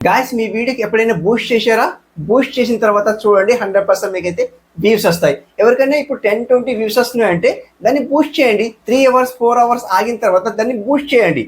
Guys మీ వీడియోకి ఎప్పుడైనా Boost చేశారా? బూస్ట్ చేసిన తర్వాత చూడండి 100% మీకైతే వ్యూస్ వస్తాయి. ఎవరికైనా ఇప్పుడు 10-20 వ్యూస్ వస్తున్నాయంటే దాన్ని బూస్ట్ చేయండి. 3 అవర్స్ 4 అవర్స్ ఆగిన తర్వాత దాన్ని బూస్ట్ చేయండి.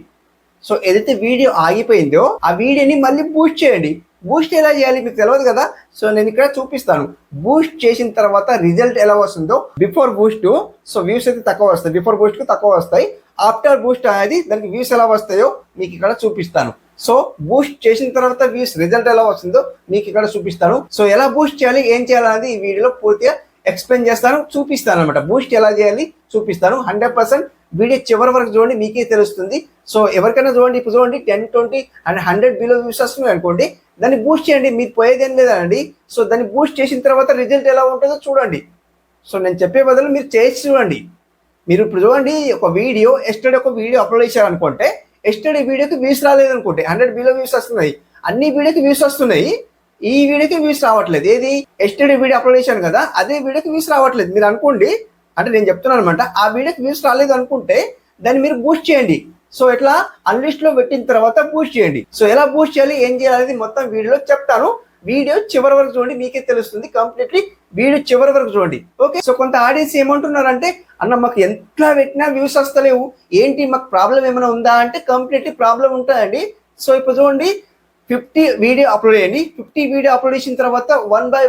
సో ఏదైతే వీడియో ఆగిపోయిందో ఆ వీడియోని మళ్ళీ బూస్ట్ చేయండి. బూస్ట్ ఎలా చేయాలి మీకు తెలియదు కదా, సో నేను ఇక్కడ చూపిస్తాను. బూస్ట్ చేసిన తర్వాత రిజల్ట్ ఎలా వస్తుందో, బిఫోర్ బూస్ట్ సో వ్యూస్ అయితే తక్కువ వస్తాయి, బిఫోర్ బూస్ట్ కు తక్కువ వస్తాయి. ఆఫ్టర్ బూస్ట్ అనేది దానికి వ్యూస్ ఎలా వస్తాయో మీకు ఇక్కడ చూపిస్తాను. సో బూస్ట్ చేసిన తర్వాత వ్యూస్ రిజల్ట్ ఎలా వస్తుందో మీకు ఇక్కడ చూపిస్తాను. సో ఎలా బూస్ట్ చేయాలి, ఏం చేయాలనేది ఈ వీడియోలో పూర్తిగా ఎక్స్ప్లెయిన్ చేస్తాను, చూపిస్తాను అనమాట. బూస్ట్ ఎలా చేయాలి చూపిస్తాను. 100% వీడియో చివరి వరకు చూడండి, మీకే తెలుస్తుంది. సో ఎవరికైనా చూడండి, ఇప్పుడు చూడండి 10, 20 అండ్ 100 బిలో వ్యూస్ వస్తున్నాయి అనుకోండి, దాన్ని బూస్ట్ చేయండి. మీకు పోయేది ఏం లేదండి. సో దాన్ని బూస్ట్ చేసిన తర్వాత రిజల్ట్ ఎలా ఉంటుందో చూడండి. సో నేను చెప్పే బదులు మీరు చేసి చూడండి. మీరు ఇప్పుడు చూడండి, ఒక వీడియో ఎస్టర్డే ఒక వీడియో అప్లోడ్ చేశారనుకుంటే, ఎస్టర్డే వీడియోకి వ్యూస్ రాలేదనుకుంటే 100 బిలో వ్యూస్ వస్తున్నాయి, అన్ని వీడియోకి వ్యూస్ వస్తున్నాయి, ఈ వీడియోకి వ్యూస్ రావట్లేదు. ఏది ఎస్టర్డే వీడియో అప్లోడ్ చేశాను కదా, అదే వీడియోకి వ్యూస్ రావట్లేదు. మీరు అనుకోండి, అంటే నేను చెప్తున్నాను అనమాట, ఆ వీడియోకి వ్యూస్ రాలేదు అనుకుంటే దాన్ని మీరు బూస్ట్ చేయండి. సో ఇట్లా అన్లిస్ట్ లో పెట్టిన తర్వాత బూస్ట్ చేయండి. సో ఎలా బూస్ట్ చేయాలి, ఏం చేయాలి మొత్తం వీడియోలో చెప్తాను. వీడియో చివరి వరకు చూడండి, మీకే తెలుస్తుంది. కంప్లీట్లీ వీడియో చివరి వరకు చూడండి. ఓకే. సో కొంత ఆడియన్స్ ఏమంటున్నారంటే, అన్న మాకు ఎంత పెట్టినా వ్యూస్ వస్తలేవు, ఏంటి మాకు ప్రాబ్లం ఏమైనా ఉందా అంటే, కంప్లీట్లీ ప్రాబ్లం ఉంటుందండి. సో ఇప్పుడు చూడండి, 50 వీడియో అప్లోడ్ చేయండి. 50 వీడియో అప్లోడ్ చేసిన తర్వాత 1 by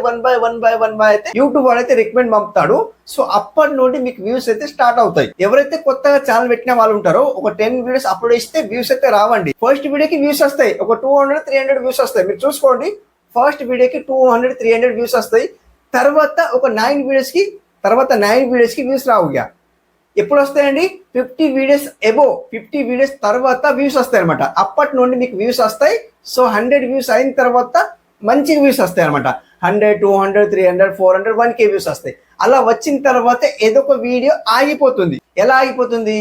1 అయితే యూట్యూబ్ వాడైతే రికమెండ్ పంపుతాడు. సో అప్పటి నుండి మీకు వ్యూస్ అయితే స్టార్ట్ అవుతాయి. ఎవరైతే కొత్తగా ఛానల్ పెట్టిన వాళ్ళు ఉంటారో, ఒక 10 వీడియోస్ అప్లోడ్ చేస్తే వ్యూస్ అయితే రావండి. ఫస్ట్ వీడియోకి వ్యూస్ వస్తాయి, ఒక 200-300 వ్యూస్ వస్తాయి. మీరు చూసుకోండి, ఫస్ట్ వీడియోకి 200-300 వ్యూస్ వస్తాయి. తర్వాత ఒక 9 వీడియోస్కి వ్యూస్ రావు. ఎప్పుడు వస్తాయండి? 50 వీడియోస్ ఎబో, 50 వీడియోస్ తర్వాత వ్యూస్ వస్తాయి అనమాట. అప్పటి నుండి మీకు వ్యూస్ వస్తాయి. సో 100 వ్యూస్ అయిన తర్వాత మంచి వ్యూస్ వస్తాయి అనమాట. 100, 200, 300, 400, 1K వ్యూస్ వస్తాయి. అలా వచ్చిన తర్వాత ఏదో ఒక వీడియో ఆగిపోతుంది. ఎలా ఆగిపోతుంది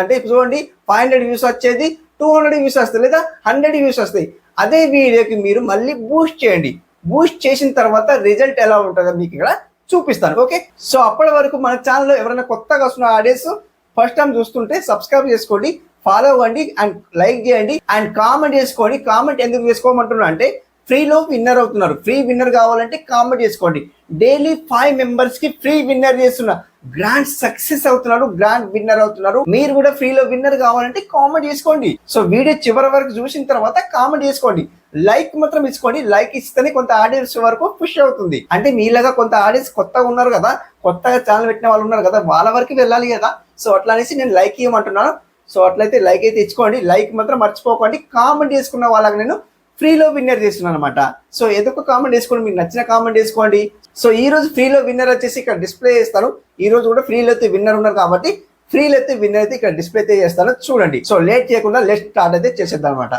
అంటే, ఇప్పుడు చూడండి 500 వ్యూస్ వచ్చేది 200 వ్యూస్ వస్తాయి, లేదా 100 వ్యూస్ వస్తాయి. అదే వీడియోకి మీరు మళ్ళీ బూస్ట్ చేయండి. బూస్ట్ చేసిన తర్వాత రిజల్ట్ ఎలా ఉంటుందో మీకు ఇక్కడ చూపిస్తాను. ఓకే. సో అప్పటి వరకు మన ఛానల్లో ఎవరైనా కొత్తగా వస్తున్న ఆడియన్స్ ఫస్ట్ టైం చూస్తుంటే సబ్స్క్రైబ్ చేసుకోండి, ఫాలో అవ్వండి అండ్ లైక్ చేయండి అండ్ కామెంట్ చేసుకోండి. కామెంట్ ఎందుకు చేసుకోమంటున్నా అంటే, ఫ్రీలో విన్నర్ అవుతున్నారు. ఫ్రీ విన్నర్ కావాలంటే కామెంట్ చేసుకోండి. డైలీ 5 మెంబర్స్ కి ఫ్రీ విన్నర్ చేస్తున్నా, గ్రాండ్ సక్సెస్ అవుతున్నారు, గ్రాండ్ విన్నర్ అవుతున్నారు. మీరు కూడా ఫ్రీలో విన్నర్ కావాలంటే కామెంట్ చేసుకోండి. సో వీడియో చివరి వరకు చూసిన తర్వాత కామెంట్ చేసుకోండి, లైక్ మాత్రం ఇచ్చుకోండి. లైక్ ఇస్తేనే కొంత ఆడియన్స్ వరకు పుష్ అవుతుంది. అంటే మీలాగా కొంత ఆడియన్స్ కొత్తగా ఉన్నారు కదా, కొత్తగా ఛానల్ పెట్టిన వాళ్ళు ఉన్నారు కదా, వాళ్ళ వరకు వెళ్ళాలి కదా. సో అట్లా అనేసి నేను లైక్ ఇవ్వమంటున్నాను. సో అట్లయితే లైక్ అయితే ఇచ్చుకోండి, లైక్ మాత్రం మర్చిపోకండి. కామెంట్ చేసుకున్న వాళ్ళకి నేను ఫ్రీలో విన్నర్ చేస్తున్నాను అనమాట. సో ఏదో ఒక కామెంట్ వేసుకోండి, మీకు నచ్చిన కామెంట్ వేసుకోండి. సో ఈ రోజు ఫ్రీలో విన్నర్ వచ్చేసి ఇక్కడ డిస్ప్లే చేస్తాను. ఈ రోజు కూడా ఫ్రీలో అయితే విన్నర్ ఉన్నారు కాబట్టి ఫ్రీలో అయితే విన్నర్ అయితే ఇక్కడ డిస్ప్లే అయితే చేస్తాను, చూడండి. సో లేట్ చేయకుండా లెట్ స్టార్ట్ అయితే చేసేద్దాం అనమాట.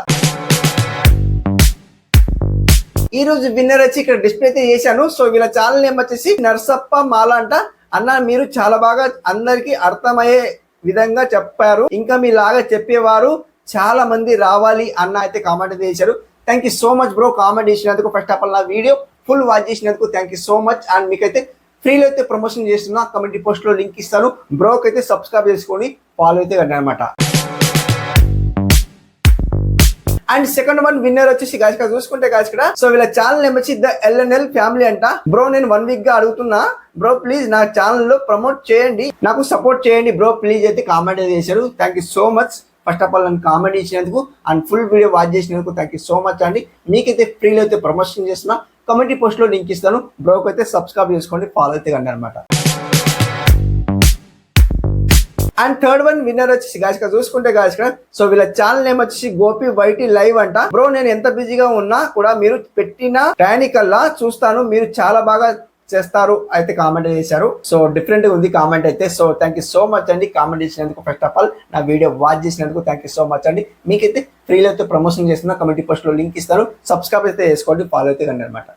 ఈ రోజు విన్నర్ వచ్చి ఇక్కడ డిస్ప్లే అయితే చేశాను. సో వీళ్ళ ఛానల్ నేమ్ వచ్చేసి నర్సప్ప మాల అంట. అన్న మీరు చాలా బాగా అందరికి అర్థమయ్యే విధంగా చెప్పారు, ఇంకా మీలాగా చెప్పేవారు చాలా మంది రావాలి అన్న అయితే కామెంట్ అయితే చేశారు. Thank you so much bro, comment చేసినందుకు. ఫస్ట్ ఆఫ్ ఆల్ నా వీడియో ఫుల్ వాచ్ చేసినందుకు thank you so much. And మీకైతే ఫ్రీలో అయితే ప్రమోషన్ చేస్తున్నా, కమ్యూనిటీ పోస్ట్ లో లింక్ ఇస్తాను. బ్రోకి అయితే సబ్స్క్రైబ్ చేసుకొని ఫాలో అయితే కండి అనమాట. అండ్ సెకండ్ వన్ విన్నర్ వచ్చేసి గాయస్ ఇక్కడ చూసుకుంటే గాయస్ ఇక్కడ, సో వీళ్ళ ఛానల్ నేమ్ వచ్చి ద LNL ఫ్యామిలీ అంట. బ్రో నేను 1 వీక్ గా అడుగుతున్నా, బ్రో ప్లీజ్ నా ఛానల్ లో ప్రమోట్ చేయండి, నాకు సపోర్ట్ చేయండి బ్రో ప్లీజ్ అయితే కామెంట్ అయితే చేశారు. Thank you so much. First of all నన్ను కామెంట్ ఇచ్చినందుకు అండ్ ఫుల్ వీడియో వాచ్ చేసినందుకు థ్యాంక్ యూ సో మచ్ అండి. మీకైతే ఫ్రీలో అయితే ప్రమోషన్ చేస్తున్నా, కమ్యూనిటీ పోస్ట్ లో లింక్ ఇస్తాను. బ్రోకి అయితే సబ్స్క్రైబ్ చేసుకోండి, ఫాలో అయితే కండి అనమాట. అండ్ థర్డ్ వన్ విన్నర్ వచ్చేసి గాయస్ ఇక్కడ చూసుకుంటే గాయస్ ఇక్కడ, సో వీళ్ళ ఛానల్ నేమ్ వచ్చేసి గోపి వైటీ లైవ్ అంట. బ్రో నేను ఎంత బిజీగా ఉన్నా కూడా మీరు పెట్టిన టైనికల్లా చూస్తాను, మీరు చాలా బాగా చేస్తారు అయితే కామెంట్ చేశారు. సో డిఫరెంట్ గా ఉంది కామెంట్ అయితే. So thank you so much అండి కామెంట్ చేసినందుకు. ఫస్ట్ ఆఫ్ ఆల్ నా వీడియో వాచ్ చేసినందుకు థ్యాంక్ యూ సో మచ్ అండి. మీకైతే ఫ్రీలో అయితే ప్రమోషన్ చేస్తున్నా, కమ్యూనిటీ పోస్ట్ లో లింక్ ఇస్తాను, సబ్స్క్రైబ్ అయితే చేసుకోండి, ఫాలో అయితే కండి అనమాట.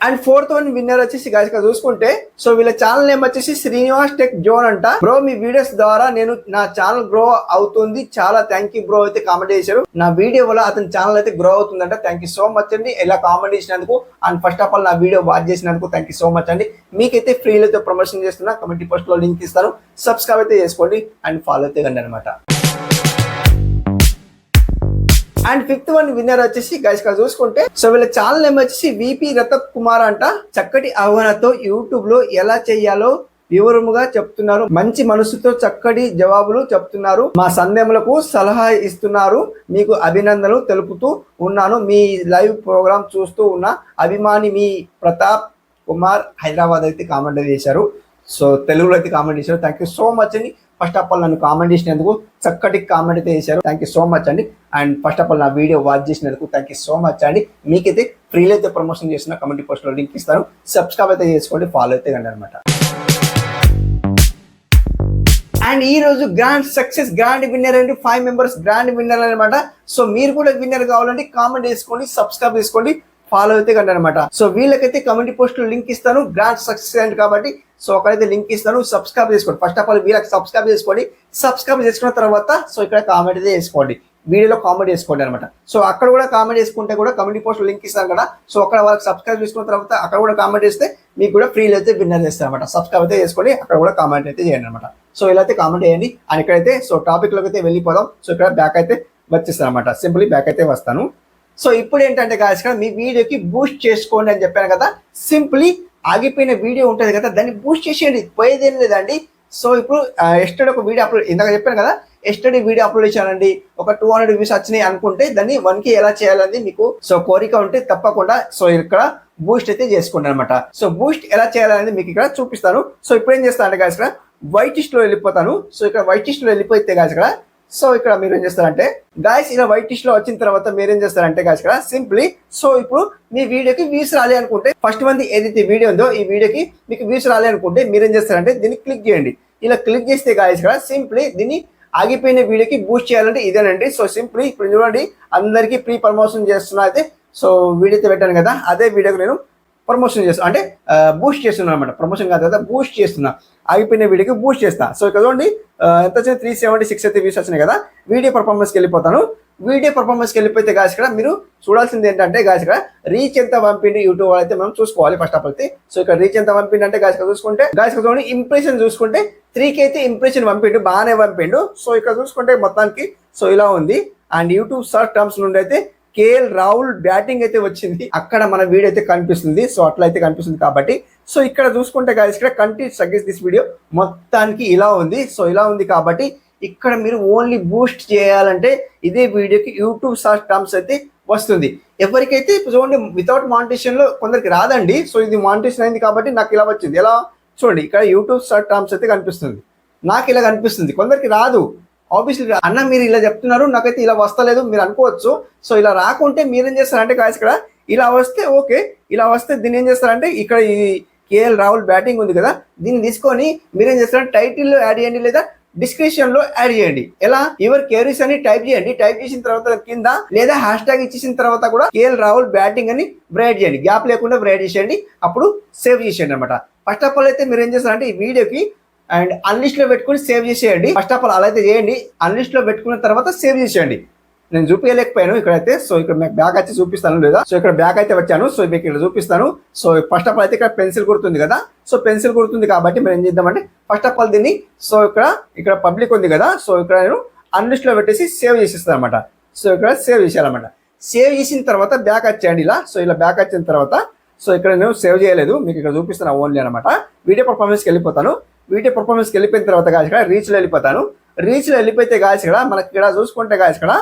అండ్ ఫోర్త్ వన్ విన్నర్ వచ్చేసి గాయస్ ఇక్కడ చూసుకుంటే, సో వీళ్ళ ఛానల్ నేమ్ వచ్చేసి శ్రీనివాస్ టెక్ జోన్ అంట. బ్రో మీ వీడియోస్ ద్వారా నేను నా ఛానల్ గ్రో అవుతుంది, చాలా థ్యాంక్ యూ బ్రో అయితే కామెంట్ చేశారు. నా వీడియో వల్ల అతని ఛానల్ అయితే గ్రో అవుతుందంట. థ్యాంక్ యూ సో మచ్ అండి ఇలా కామెంట్ చేసినందుకు. అండ్ ఫస్ట్ ఆఫ్ ఆల్ నా వీడియో వాచ్ చేసినందుకు థ్యాంక్ యూ సో మచ్ అండి. మీకైతే ఫ్రీలో అయితే ప్రమోషన్ చేస్తున్నా, కమ్యూనిటీ పోస్ట్ లో లింక్ ఇస్తాను, సబ్స్క్రైబ్ అయితే చేసుకోండి అండ్ ఫాలో అయితే కండి అనమాట. అండ్ ఫిఫ్త్ వన్ విన్నర్ వచ్చేసి గైస్ ఇక్కడ చూసుకుంటే సో వీళ్ళ ఛానల్ నేమ్ వచ్చేసి విపి రతప్ కుమార్ అంట. చక్కటి అవగాహనతో యూట్యూబ్ లో ఎలా చేయాలో వివరముగా చెప్తున్నారు. మంచి మనసుతో చక్కటి జవాబులు చెప్తున్నారు. మా సందేహములకు సలహా ఇస్తున్నారు. మీకు అభినందనలు తెలుపుతూ ఉన్నాను. మీ లైవ్ ప్రోగ్రామ్ చూస్తూ ఉన్న అభిమాని మీ ప్రతాప్ కుమార్ హైదరాబాద్ అయితే కామెంట్ చేశారు. సో తెలుగులో అయితే కామెంట్ చేశారు. థ్యాంక్ యూ సో మచ్ అండి. ఫస్ట్ ఆఫ్ ఆల్ నన్ను కామెంట్ చేసినందుకు చక్కటి కామెంట్ అయితే చేశారు. థ్యాంక్ యూ సో మచ్ అండి. అండ్ ఫస్ట్ ఆఫ్ ఆల్ నా వీడియో వాచ్ చేసినందుకు థ్యాంక్ యూ సో మచ్ అండి. మీకైతే ఫ్రీలో అయితే ప్రమోషన్ చేసిన కమ్యూనిటీ పోస్ట్లో లింక్ ఇస్తాను. సబ్స్క్రైబ్ అయితే చేసుకోండి, ఫాలో అయితే కండి అనమాట. అండ్ ఈ రోజు గ్రాండ్ సక్సెస్ గ్రాండ్ విన్నర్ అండి 5 మెంబర్స్ గ్రాండ్ విన్నర్ అనమాట. సో మీరు కూడా విన్నర్ కావాలంటే కామెంట్ చేసుకోండి, సబ్స్క్రైబ్ చేసుకోండి, ఫాలో అయితే కండి అనమాట. సో వీళ్ళకైతే కమ్యూనిటీ పోస్ట్ లో లింక్ ఇస్తాను. గ్రాండ్ సక్సెస్ అండి కాబట్టి సో అక్కడైతే లింక్ ఇస్తాను. సబ్స్క్రైబ్ చేసుకోండి. ఫస్ట్ ఆఫ్ ఆల్ వీళ్ళకి సబ్స్క్రైబ్ చేసుకోండి. సబ్స్క్రైబ్ చేసుకున్న తర్వాత సో ఇక్కడ కామెంట్ అయితే చేసుకోండి, వీడియోలో కామెంట్ చేసుకోండి అనమాట. సో అక్కడ కూడా కామెంట్ చేసుకుంటే కూడా కమ్యూనిటీ పోస్ట్ లింక్ ఇస్తాను కదా. సో అక్కడ వాళ్ళకి సబ్స్క్రైబ్ చేసుకున్న తర్వాత అక్కడ కూడా కామెంట్ చేస్తే మీకు కూడా ఫ్రీలో అయితే విన్నర్ చేస్తారు అనమాట. సబ్స్క్రైబ్ అయితే చేసుకోండి, అక్కడ కూడా కామెంట్ అయితే చేయండి అనమాట. సో ఇలా అయితే కామెంట్ చేయండి. అండ్ ఇక్కడైతే సో టాపిక్ లోకి అయితే వెళ్ళిపోదాం. సో ఇక్కడ బ్యాక్ అయితే వచ్చేస్తాను అనమాట. సింపుల్లీ బ్యాక్ అయితే వస్తాను. సో ఇప్పుడు ఏంటంటే గాయస్ ఇక్కడ మీ వీడియోకి బూస్ట్ చేసుకోండి అని చెప్పాను కదా. సింప్లీ ఆగిపోయిన వీడియో ఉంటుంది కదా, దాన్ని బూస్ట్ చేసేయండి, పోయేదేం లేదండి. సో ఇప్పుడు ఎస్టర్డే ఒక వీడియో అప్లోడ్, ఇందాక చెప్పాను కదా ఎస్టర్డే వీడియో అప్లోడ్ చేశానండి, ఒక 200 వ్యూస్ వచ్చినాయి అనుకుంటే దాన్ని 1K ఎలా చేయాలని మీకు సో కోరిక ఉంటే తప్పకుండా సో ఇక్కడ బూస్ట్ అయితే చేసుకోండి అనమాట. సో బూస్ట్ ఎలా చేయాలనేది మీకు ఇక్కడ చూపిస్తాను. సో ఇప్పుడు ఏం చేస్తాను అంటే గాయస్ ఇక్కడ వైట్ లిస్ట్ లో వెళ్ళిపోతాను. సో ఇక్కడ వైట్ లిస్ట్ లో వెళ్ళిపోతే గాయస్ ఇక్కడ సో ఇక్కడ మీరు ఏం చేస్తారంటే గాయస్ ఇలా వైట్ లిస్ట్ లో వచ్చిన తర్వాత మీరు ఏం చేస్తారంటే గాయస్ ఇక్కడ సింప్లీ సో ఇప్పుడు మీ వీడియోకి వ్యూస్ రాలి అనుకుంటే ఫస్ట్ మంది ఏదైతే వీడియో ఉందో ఈ వీడియోకి మీకు వ్యూస్ రాలి అనుకుంటే మీరు ఏం చేస్తారంటే దీన్ని క్లిక్ చేయండి. ఇలా క్లిక్ చేస్తే గాయస్ ఇక్కడ సింప్లీ దీన్ని ఆగిపోయిన వీడియోకి బూస్ట్ చేయాలంటే ఇదేనండి. సో సింప్లీ ఇప్పుడు చూడండి అందరికీ ప్రీ ప్రమోషన్ చేస్తున్నా అయితే సో వీడియో అయితే పెట్టాను కదా, అదే వీడియోకి నేను ప్రమోషన్ చేస్తాను అంటే బూస్ట్ చేస్తున్నాను అనమాట. ప్రమోషన్ కాదు కదా, బూస్ట్ చేస్తున్నా, ఆగిపోయిన వీడియోకి బూస్ట్ చేస్తా. సో ఇక్కడ చూడండి ఎంత వచ్చింది 376 అయితే వ్యూస్ వచ్చినాయి కదా. వీడియో పర్ఫార్మెన్స్కి వెళ్ళిపోతాను. వీడియో పర్ఫార్మెన్స్కి వెళ్ళిపోతే గాయస్ ఇక్కడ మీరు చూడాల్సింది ఏంటంటే గాయస్ ఇక్కడ రీచ్ ఎంత పంపిండి యూట్యూబ్ అయితే మనం చూసుకోవాలి ఫస్ట్ ఆఫ్ ఆల్ అయితే. సో ఇక్కడ రీచ్ ఎంత పంపిండి అంటే గాయస్ చూసుకుంటే గాయస్ చూడండి ఇంప్రెషన్ చూసుకుంటే 3K అయితే ఇంప్రెషన్ పంపిండు, బాగానే పంపిండు. సో ఇక్కడ చూసుకుంటే మొత్తానికి సో ఇలా ఉంది. అండ్ యూట్యూబ్ సర్చ్ టర్మ్స్ నుండి అయితే కేఎల్ రాహుల్ బ్యాటింగ్ అయితే వచ్చింది, అక్కడ మన వీడియో అయితే కనిపిస్తుంది. సో అట్లా అయితే కనిపిస్తుంది కాబట్టి సో ఇక్కడ చూసుకుంటే గాయస్ ఇక్కడ కంటెంట్ సజెస్ట్ దిస్ వీడియో మొత్తానికి ఇలా ఉంది. సో ఇలా ఉంది కాబట్టి ఇక్కడ మీరు ఓన్లీ బూస్ట్ చేయాలంటే ఇదే వీడియోకి యూట్యూబ్ సర్చ్ టర్మ్స్ అయితే వస్తుంది. ఎవరికైతే ఇప్పుడు చూడండి వితౌట్ మానిటేషన్ లో కొందరికి రాదండి. సో ఇది మానిటేషన్ అయింది కాబట్టి నాకు ఇలా వచ్చింది. ఎలా చూడండి ఇక్కడ యూట్యూబ్ సర్చ్ టర్మ్స్ అయితే కనిపిస్తుంది, నాకు ఇలా కనిపిస్తుంది, కొందరికి రాదు. ఆబ్వియస్లీ అన్న మీరు ఇలా చెప్తున్నారు నాకైతే ఇలా వస్తలేదు మీరు అనుకోవచ్చు. సో ఇలా రాకుంటే మీరేం చేస్తారంటే గాయస్ ఇక్కడ ఇలా వస్తే ఓకే, ఇలా వస్తే దీన్ని ఏం చేస్తారంటే ఇక్కడ ఈ కేఎల్ రాహుల్ బ్యాటింగ్ ఉంది కదా, దీన్ని తీసుకొని మీరేం చేస్తారంటే టైటిల్లో యాడ్ చేయండి లేదా డిస్క్రిప్షన్ లో యాడ్ చేయండి. ఎలా యువర్ కెరీస్ అని టైప్ చేయండి. టైప్ చేసిన తర్వాత కింద లేదా హ్యాష్ ట్యాగ్ ఇచ్చేసిన తర్వాత కూడా కేఎల్ రాహుల్ బ్యాటింగ్ అని బ్రైట్ చేయండి, గ్యాప్ లేకుండా బ్రైట్ చేసేయండి, అప్పుడు సేవ్ చేసేయండి అనమాట. ఫస్ట్ ఆఫ్ ఆల్ అయితే మీరు ఏం చేస్తారంటే ఈ వీడియోకి అండ్ అన్లిస్ట్ లో పెట్టుకుని సేవ్ చేసేయండి. ఫస్ట్ ఆఫ్ ఆల్ అలా అయితే చేయండి. అన్లిస్ట్ లో పెట్టుకున్న తర్వాత సేవ్ చేసేయండి. నేను చూపించలేకపోయాను ఇక్కడైతే. సో ఇక్కడ మీకు బ్యాక్ అయితే చూపిస్తాను లేదా. సో ఇక్కడ బ్యాక్ అయితే వచ్చాను. సో మీకు ఇక్కడ చూపిస్తాను. సో ఫస్ట్ ఆఫ్ ఆల్ అయితే ఇక్కడ పెన్సిల్ గుర్తుంది కదా. సో పెన్సిల్ గుర్తుంది కాబట్టి మనం ఏం చేద్దామంటే ఫస్ట్ ఆఫ్ ఆల్ దీన్ని సో ఇక్కడ పబ్లిక్ ఉంది కదా. సో ఇక్కడ నేను అన్లిస్ట్ లో పెట్టేసి సేవ్ చేసేస్తాను అనమాట. సో ఇక్కడ సేవ్ చేసేయాలన్నమాట. సేవ్ చేసిన తర్వాత బ్యాక్ వచ్చేయండి ఇలా. సో ఇలా బ్యాక్ వచ్చిన తర్వాత సో ఇక్కడ నేను సేవ్ చేయలేదు, మీకు ఇక్కడ చూపిస్తాను ఓన్లీ అనమాట. వీడియో పర్ఫార్మెన్స్కి వెళ్ళిపోతాను. వీడియో పర్ఫార్మెన్స్కి వెళ్ళిపోయిన తర్వాత గాయస్ ఇక్కడ రీచ్లో వెళ్ళిపోతాను. రీచ్లో వెళ్ళిపోతే గాయస్ ఇక్కడ మనకి ఇక్కడ చూసుకుంటే గాయస్ ఇక్కడ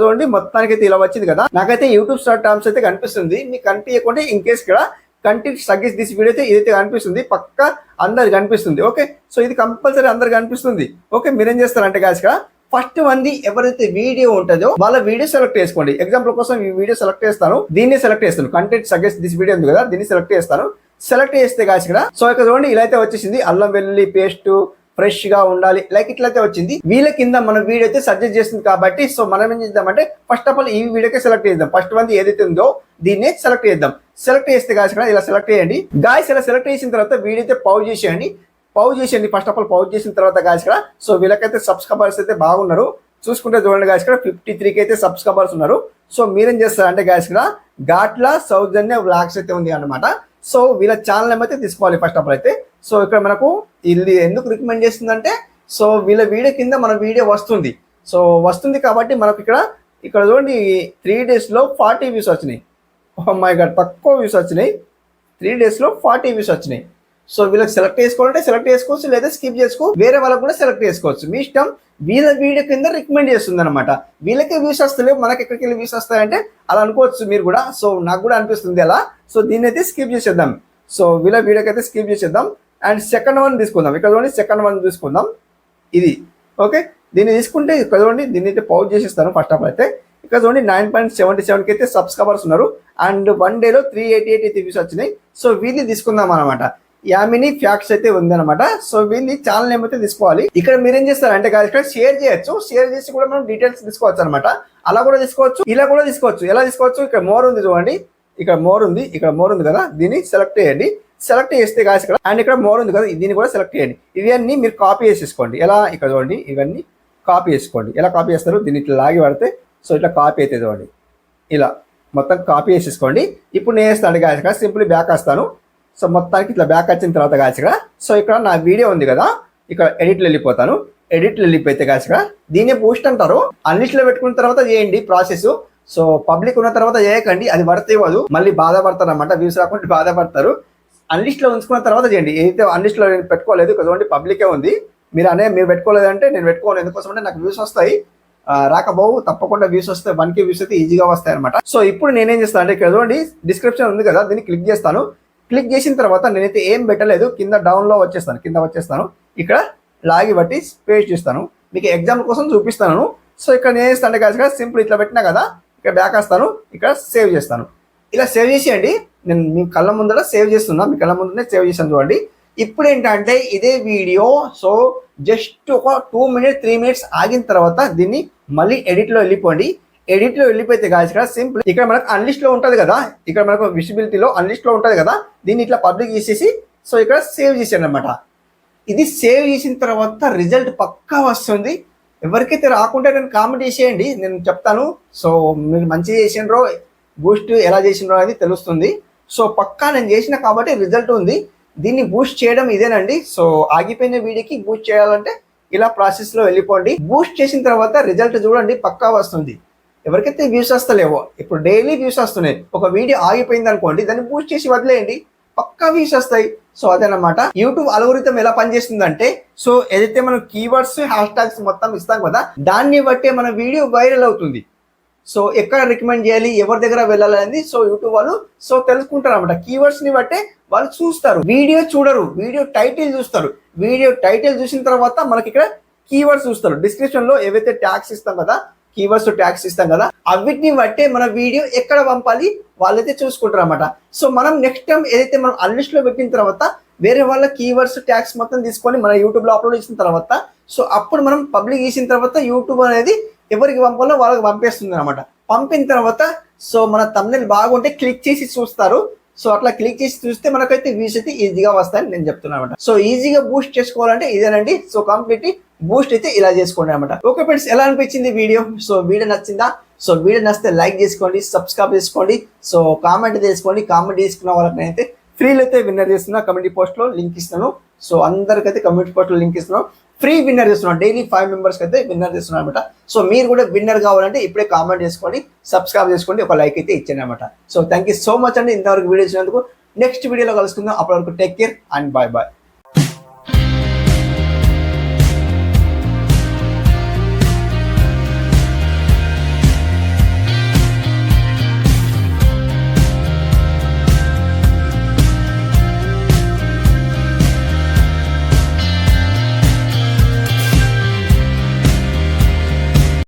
చూడండి మొత్తానికి అయితే ఇలా వచ్చింది కదా. నాకైతే యూట్యూబ్ స్టార్ టర్మ్స్ అయితే కనిపిస్తుంది, మీకు కనిపించకుంటే ఇన్ కేస్ ఇక్కడ కంటెంట్ సజెస్ట్ దిస్ వీడియో అయితే ఇదైతే కనిపిస్తుంది, పక్క అందరికి కనిపిస్తుంది. ఓకే, సో ఇది కంపల్సరీ అందరికి కనిపిస్తుంది. ఓకే, మీరేం చేస్తారంటే గాయస్ ఇక్కడ ఫస్ట్ మంది ఎవరైతే వీడియో ఉంటుందో వాళ్ళ వీడియో సెలెక్ట్ చేసుకోండి. ఎగ్జాంపుల్ కోసం ఈ వీడియో సెలెక్ట్ చేస్తాను, దీన్ని సెలెక్ట్ చేస్తాను. కంటెంట్ సజెస్ట్ దిస్ వీడియో ఉంది కదా, దీన్ని సెలెక్ట్ చేస్తాను. సెలెక్ట్ చేస్తే గాయస్ ఇక్కడ సో ఇక్కడ చూడండి ఇలా అయితే వచ్చేసింది. అల్లం వెల్లుల్లి పేస్ట్ ఫ్రెష్ గా ఉండాలి లైక్ ఇట్లయితే వచ్చింది. వీళ్ళ కింద మన వీడియో అయితే సజెస్ట్ చేస్తుంది కాబట్టి సో మనం ఏం చేద్దామంటే ఫస్ట్ ఆఫ్ ఆల్ ఈ వీడియోకే సెలెక్ట్ చేద్దాం. ఫస్ట్ మంది ఏదైతే ఉందో దీన్నే సెలెక్ట్ చేద్దాం. సెలెక్ట్ చేస్తే గాయస్ ఇక్కడ ఇలా సెలెక్ట్ చేయండి. గాయస్ ఇలా సెలెక్ట్ చేసిన తర్వాత వీడియో అయితే పౌజ్ చేసేయండి. పౌజ్ చేసేయండి ఫస్ట్ ఆఫ్ ఆల్. పౌజ్ చేసిన తర్వాత గాయస్ ఇక్కడ సో వీళ్ళకైతే సబ్స్క్రైబర్స్ అయితే బాగున్నారు. చూసుకుంటే చూడండి గాయస్ ఇక్కడ 53కి అయితే సబ్స్క్రైబర్స్ ఉన్నారు. సో మీరేం చేస్తారంటే గాయస్ ఇక్కడ ఘాట్ల సౌజన్య వ్లాగ్స్ అయితే ఉంది అనమాట. సో వీళ్ళ ఛానల్ ఏమైతే తీసుకోవాలి ఫస్ట్ ఆఫ్ ఆల్ అయితే. సో ఇక్కడ మనకు ఇది ఎందుకు రికమెండ్ చేస్తుందంటే సో వీళ్ళ వీడియో కింద మన వీడియో వస్తుంది. సో వస్తుంది కాబట్టి మనకు ఇక్కడ ఇక్కడ చూడండి 3 డేస్లో 40 వ్యూస్ వచ్చినాయి. ఓ మై గాడ్, తక్కువ వ్యూస్ వచ్చినాయి. 3 డేస్లో 40 వ్యూస్ వచ్చినాయి. సో వీళ్ళకి సెలెక్ట్ చేసుకోవాలంటే సెలెక్ట్ చేసుకోవచ్చు, లేదా స్కిప్ చేసుకో, వేరే వాళ్ళకి కూడా సెలెక్ట్ చేసుకోవచ్చు, మీ ఇష్టం. వీళ్ళ వీడియో కింద రికమెండ్ చేస్తుంది అనమాట. వీళ్ళకి వ్యూస్ వస్తలేవు, మనకి ఎక్కడికి వెళ్ళి వ్యూస్ వస్తాయంటే అలా అనుకోవచ్చు మీరు కూడా. సో నాకు కూడా అనిపిస్తుంది అలా. సో దీన్ని అయితే స్కిప్ చేసేద్దాం. సో వీళ్ళ వీడియోకి అయితే స్కిప్ చేసేద్దాం. అండ్ సెకండ్ వన్ తీసుకుందాం. ఇక్కడ చూడండి సెకండ్ వన్ తీసుకుందాం. ఇది ఓకే. దీన్ని తీసుకుంటే ఇక్కడ చూడండి, దీన్ని అయితే పౌజ్ చేసేస్తాను ఫస్ట్ ఆఫ్ ఆల్. అయితే ఇక్కడ చూడండి 9.77కి అయితే సబ్స్క్రైబర్స్ ఉన్నారు. అండ్ 1 డేలో 388 అయితే వ్యూస్ వచ్చినాయి. సో వీళ్ళని తీసుకుందాం అనమాట. యామిని ఫ్యాక్ట్స్ అయితే ఉందన్నమాట. సో వీళ్ళని ఛానల్ నేమ్ అయితే తీసుకోవాలి. ఇక్కడ మీరు ఏం చేస్తారంటే ఇక్కడ షేర్ చేయొచ్చు, షేర్ చేసి కూడా మనం డీటెయిల్స్ తీసుకోవచ్చు అనమాట. అలా కూడా తీసుకోవచ్చు, ఇలా కూడా తీసుకోవచ్చు. ఎలా తీసుకోవచ్చు, ఇక్కడ మోర్ ఉంది చూడండి, ఇక్కడ మోర్ ఉంది, ఇక్కడ మోర్ ఉంది కదా, దీన్ని సెలెక్ట్ చేయండి. సెలెక్ట్ చేస్తే కాదు ఇక్కడ, అండ్ ఇక్కడ మోర్ ఉంది కదా, దీన్ని కూడా సెలెక్ట్ చేయండి. ఇవన్నీ మీరు కాపీ చేసేసుకోండి. ఎలా, ఇక్కడ చూడండి, ఇవన్నీ కాపీ చేసుకోండి. ఎలా కాపీ చేస్తారు, దీన్ని ఇట్లా లాగి పడితే సో ఇట్లా కాపీ అయితే చూడండి, ఇలా మొత్తం కాపీ చేసేసుకోండి. ఇప్పుడు నేను వేస్తాను గాయస్ ఇక్కడ, సింపుల్ బ్యాక్ వస్తాను. సో మొత్తానికి ఇట్లా బ్యాక్ వచ్చిన తర్వాత గాయస్ ఇక్కడ, సో ఇక్కడ నా వీడియో ఉంది కదా, ఇక్కడ ఎడిట్లో వెళ్ళిపోతాను. ఎడిట్లో వెళ్ళిపోతే గాయస్ ఇక్కడ దీన్ని బూస్ట్ అంటారు. అన్లిస్ట్లో పెట్టుకున్న తర్వాత చేయండి ప్రాసెస్. సో పబ్లిక్ ఉన్న తర్వాత చేయకండి, అది వర్త్ ఇవ్వదు, మళ్ళీ బాధపడతారు అనమాట. వ్యూస్ రాకుండా బాధపడతారు. అన్లిస్ట్లో ఉంచుకున్న తర్వాత చేయండి. ఏదైతే అన్లిస్ట్లో పెట్టుకోలేదు, ఇక్కడ చూడండి పబ్లికే ఉంది. మీరు పెట్టుకోలేదంటే నేను పెట్టుకోను. ఎందుకోసం అంటే నాకు వ్యూస్ వస్తాయి, రాకపోవు, తప్పకుండా వ్యూస్ వస్తాయి. 1K వ్యూస్ అయితే ఈజీగా వస్తాయి అనమాట. సో ఇప్పుడు నేనేం చేస్తాను అంటే ఇక్కడ చూడండి డిస్క్రిప్షన్ ఉంది కదా, దీన్ని క్లిక్ చేస్తాను. క్లిక్ చేసిన తర్వాత నేనైతే ఏం పెట్టలేదు, కింద డౌన్లో వచ్చేస్తాను. ఇక్కడ లాగి బట్టి పేస్ట్ చేస్తాను. మీకు ఎగ్జాంపుల్ కోసం చూపిస్తాను. సో ఇక్కడ నేను చేస్తాను కదా, సింపుల్ ఇట్లా పెట్టినా కదా, ఇక్కడ బ్యాక్ వస్తాను, ఇక్కడ సేవ్ చేస్తాను. ఇలా సేవ్ చేసేయండి. నేను మీ కళ్ళ ముందర సేవ్ చేస్తున్నా, మీ కళ్ళ ముందరనే సేవ్ చేశాను చూడండి. ఇప్పుడు ఏంటంటే ఇదే వీడియో, సో జస్ట్ ఒక 2 మినిట్స్ 3 మినిట్స్ ఆగిన తర్వాత దీన్ని మళ్ళీ ఎడిట్లో వెళ్ళిపోండి. ఎడిట్లో వెళ్ళిపోతే గాయస్ ఇక్కడ సింపుల్, ఇక్కడ మనకు అన్లిస్ట్లో ఉంటుంది కదా, ఇక్కడ మనకు విజిబిలిటీలో అన్లిస్ట్లో ఉంటుంది కదా, దీన్ని ఇట్లా పబ్లిక్ చేసేసి సో ఇక్కడ సేవ్ చేసాను అనమాట. ఇది సేవ్ చేసిన తర్వాత రిజల్ట్ పక్కా వస్తుంది. ఎవరికైతే రాకుంటే నేను కామెంట్ చేసేయండి, నేను చెప్తాను. సో మీరు మంచిగా చేసినరో, బూస్ట్ ఎలా చేసినరో అనేది తెలుస్తుంది. సో పక్కా నేను చేసిన కాబట్టి రిజల్ట్ ఉంది. దీన్ని బూస్ట్ చేయడం ఇదేనండి. సో ఆగిపోయిన వీడియోకి బూస్ట్ చేయాలంటే ఇలా ప్రాసెస్లో వెళ్ళిపోండి. బూస్ట్ చేసిన తర్వాత రిజల్ట్ చూడండి, పక్కా వస్తుంది. ఎవరికైతే వ్యూస్ వస్తలేవో, ఇప్పుడు డైలీ వ్యూస్ వస్తున్నాయి, ఒక వీడియో ఆగిపోయింది అనుకోండి, దాన్ని బూస్ట్ చేసి వదిలేయండి, పక్కా వ్యూస్ వస్తాయి. సో అదేనమాట యూట్యూబ్ అల్గోరిథం ఎలా పనిచేస్తుందంటే, సో ఏదైతే మనం కీవర్డ్స్ హ్యాష్ ట్యాగ్స్ మొత్తం ఇస్తాం కదా, దాన్ని బట్టే మన వీడియో వైరల్ అవుతుంది. సో ఎక్కడ రికమెండ్ చేయాలి, ఎవరి దగ్గర వెళ్ళాలి అనేది సో యూట్యూబ్ వాళ్ళు సో తెలుసుకుంటారు అనమాట. కీవర్డ్స్ ని బట్టే వాళ్ళు చూస్తారు, వీడియో చూడరు, వీడియో టైటిల్ చూస్తారు. వీడియో టైటిల్ చూసిన తర్వాత మనకి ఇక్కడ కీవర్డ్స్ చూస్తారు. డిస్క్రిప్షన్ లో ఏవైతే ట్యాగ్స్ ఇస్తాం కదా, కీవర్డ్స్ ట్యాగ్స్ ఇస్తాం కదా, అవిటిని బట్టే మన వీడియో ఎక్కడ పంపాలి వాళ్ళైతే చూసుకుంటారు అనమాట. సో మనం నెక్స్ట్ టైం ఏదైతే మనం అన్లిస్ట్ లో పెట్టిన తర్వాత వేరే వాళ్ళ కీవర్డ్స్ ట్యాగ్స్ మొత్తం తీసుకొని మన యూట్యూబ్ లో అప్లోడ్ చేసిన తర్వాత, సో అప్పుడు మనం పబ్లిక్ చేసిన తర్వాత యూట్యూబ్ అనేది ఎవరికి పంపాలో వాళ్ళకి పంపేస్తుంది అనమాట. పంపిన తర్వాత సో మన థంబ్నెయిల్ బాగుంటే క్లిక్ చేసి చూస్తారు. సో అట్లా క్లిక్ చేసి చూస్తే మనకైతే వ్యూస్ అయితే ఈజీగా వస్తాయని నేను చెప్తున్నాను అనమాట. సో ఈజీగా బూస్ట్ చేసుకోవాలంటే ఇదేనండి. సో కంప్లీట్ బూస్ట్ అయితే ఇలా చేసుకోండి అనమాట. ఓకే ఫ్రెండ్స్, ఎలా అనిపించింది వీడియో? సో వీడియో నచ్చిందా? సో వీడియో నచ్చితే లైక్ చేసుకోండి, సబ్స్క్రైబ్ చేసుకోండి, సో కామెంట్ చేసుకోండి. కామెంట్ చేసుకున్న వాళ్ళకి అయితే ఫ్రీలో అయితే విన్నర్ చేస్తున్నా, కమ్యూనిటీ పోస్ట్లో లింక్ ఇస్తాను. సో అందరికైతే కమ్యూనిటీ పోస్ట్లో లింక్ ఇస్తున్నాను, ఫ్రీ విన్నర్ చేస్తున్నాను. డైలీ 5 మెంబర్స్కి అయితే విన్నర్ చేస్తున్నాను అనమాట. సో మీరు కూడా విన్నర్ కావాలంటే ఇప్పుడే కామెంట్ చేసుకోండి, సబ్స్క్రైబ్ చేసుకోండి, ఒక లైక్ అయితే ఇచ్చాను అనమాట. So thank you so much అండి ఇంతవరకు వీడియో ఇచ్చినందుకు. నెక్స్ట్ వీడియోలో కలుసుకుందాం. అప్పటి వరకు take care and bye bye.